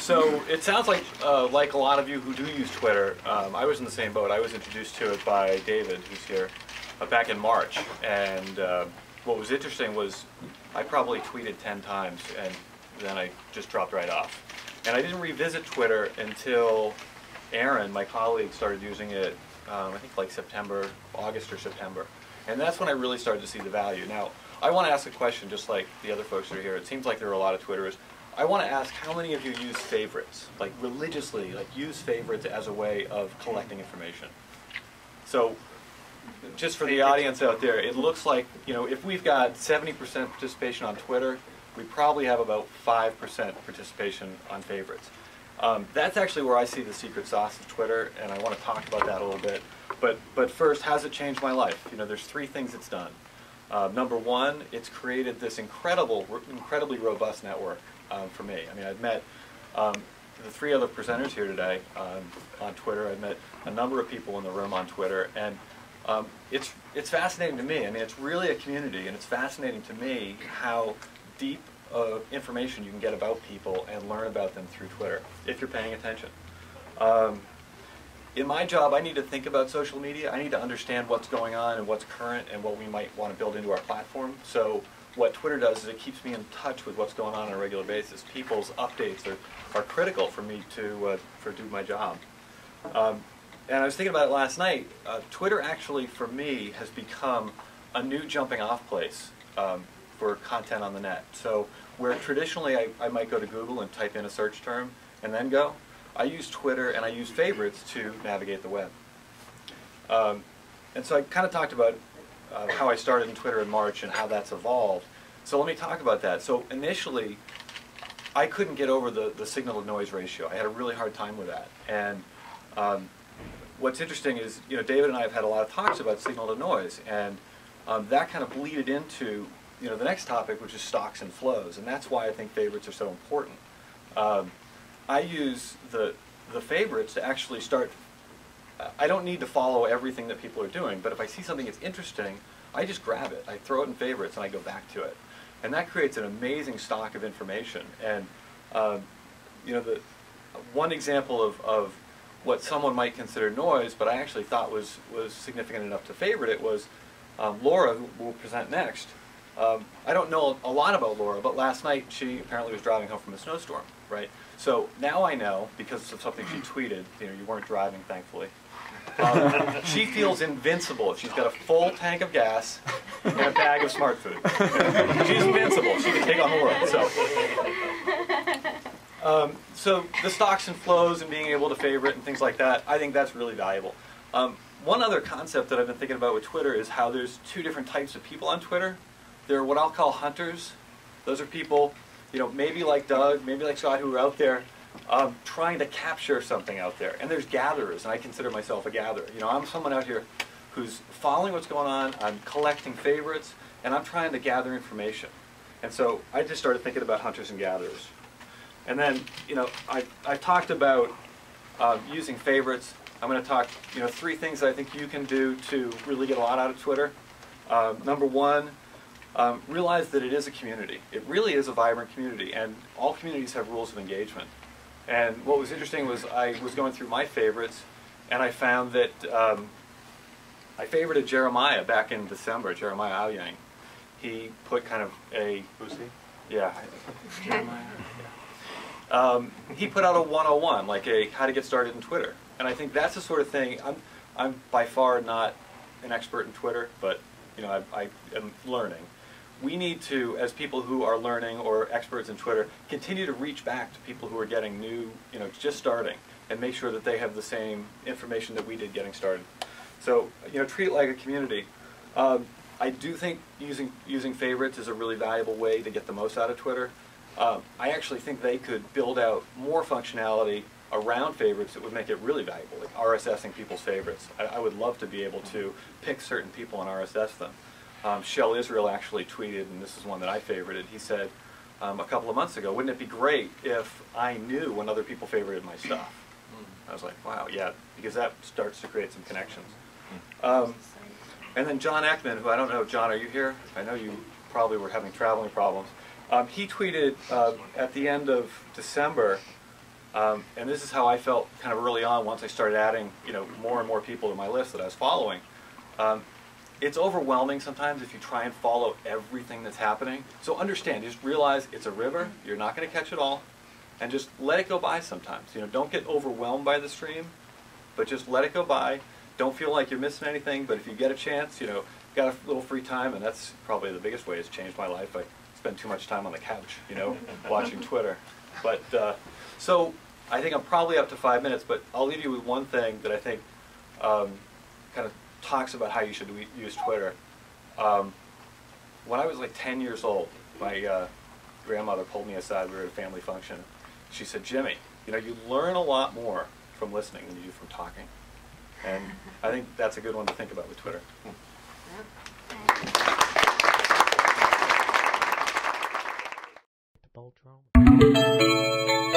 So it sounds like a lot of you who do use Twitter, I was in the same boat. I was introduced to it by David, who's here, back in March. And what was interesting was I probably tweeted 10 times, and then I just dropped right off. And I didn't revisit Twitter until Aaron, my colleague, started using it, I think like August or September. And that's when I really started to see the value. Now, I want to ask a question just like the other folks that are here. It seems like there are a lot of Twitterers. I want to ask how many of you use favorites, like religiously, like use favorites as a way of collecting information? So, just for the audience out there, it looks like, if we've got 70% participation on Twitter, we probably have about 5% participation on favorites. That's actually where I see the secret sauce of Twitter, and I want to talk about that a little bit. But first, how's it changed my life? There's 3 things it's done. Number one, it's created this incredibly robust network for me. I mean, I've met the 3 other presenters here today on Twitter. I've met a number of people in the room on Twitter, and it's fascinating to me. I mean, it's really a community, and it's fascinating to me how deep information you can get about people and learn about them through Twitter, if you're paying attention. In my job, I need to think about social media. I need to understand what's going on and what's current and what we might want to build into our platform. So what Twitter does is it keeps me in touch with what's going on a regular basis. People's updates are critical for me to do my job. And I was thinking about it last night. Twitter actually, for me, has become a new jumping off place for content on the net. So where traditionally I might go to Google and type in a search term and then go, I use Twitter and I use favorites to navigate the web. And so I kind of talked about how I started in Twitter in March and how that's evolved. So let me talk about that. So initially, I couldn't get over the signal to noise ratio. I had a really hard time with that. And what's interesting is, David and I have had a lot of talks about signal to noise, and that kind of bleeded into the next topic, which is stocks and flows, and that's why I think favorites are so important. I use the favorites to actually start. I don't need to follow everything that people are doing, but if I see something that's interesting, I just grab it. I throw it in favorites and I go back to it, and that creates an amazing stock of information. And the one example of what someone might consider noise, but I actually thought was significant enough to favorite it, was Laura, who will present next. I don't know a lot about Laura, but last night she apparently was driving home from a snowstorm, right? So now I know, because of something she tweeted, you weren't driving, thankfully. She feels invincible if she's got a full tank of gas and a bag of smart food. She's invincible. She can take on the world. So the stocks and flows and being able to favorite and things like that, I think that's really valuable. One other concept that I've been thinking about with Twitter is how there's 2 different types of people on Twitter. There are what I'll call hunters. Those are people, maybe like Doug, maybe like Scott, who are out there trying to capture something out there. And there's gatherers, and I consider myself a gatherer. I'm someone out here who's following what's going on, I'm collecting favorites, and I'm trying to gather information. And so I just started thinking about hunters and gatherers. And then, I've talked about using favorites. I'm going to talk, 3 things that I think you can do to really get a lot out of Twitter. Number one, realize that it is a community. It really is a vibrant community, and all communities have rules of engagement. And what was interesting was I was going through my favorites, and I found that I favorited Jeremiah back in December, Jeremiah Aoyang. He put kind of a... Who's he? Yeah. Jeremiah. Yeah. He put out a 101, like a how to get started in Twitter. And I think that's the sort of thing, I'm by far not an expert in Twitter, but I am learning. We need to, as people who are learning or experts in Twitter, continue to reach back to people who are getting new, just starting, and make sure that they have the same information that we did getting started. So, treat it like a community. I do think using favorites is a really valuable way to get the most out of Twitter. I actually think they could build out more functionality around favorites that would make it really valuable, like RSSing people's favorites. I would love to be able to pick certain people and RSS them. Shell Israel actually tweeted, and this is one that I favorited, he said a couple of months ago, wouldn't it be great if I knew when other people favorited my stuff? I was like, wow, yeah, because that starts to create some connections. And then John Ekman, who I don't know, John, are you here? I know you probably were having traveling problems. He tweeted at the end of December And this is how I felt kind of early on once I started adding, more and more people to my list that I was following. It's overwhelming sometimes if you try and follow everything that's happening. So understand, just realize it's a river. You're not going to catch it all. And just let it go by sometimes. Don't get overwhelmed by the stream, but just let it go by. Don't feel like you're missing anything, but if you get a chance, got a little free time, and that's probably the biggest way it's changed my life. I spend too much time on the couch, watching Twitter. But so I think I'm probably up to 5 minutes, but I'll leave you with one thing that I think kind of talks about how you should use Twitter. When I was like 10 years old, my grandmother pulled me aside. We were at a family function. She said, "Jimmy, you learn a lot more from listening than you do from talking." And I think that's a good one to think about with Twitter. The ball drum.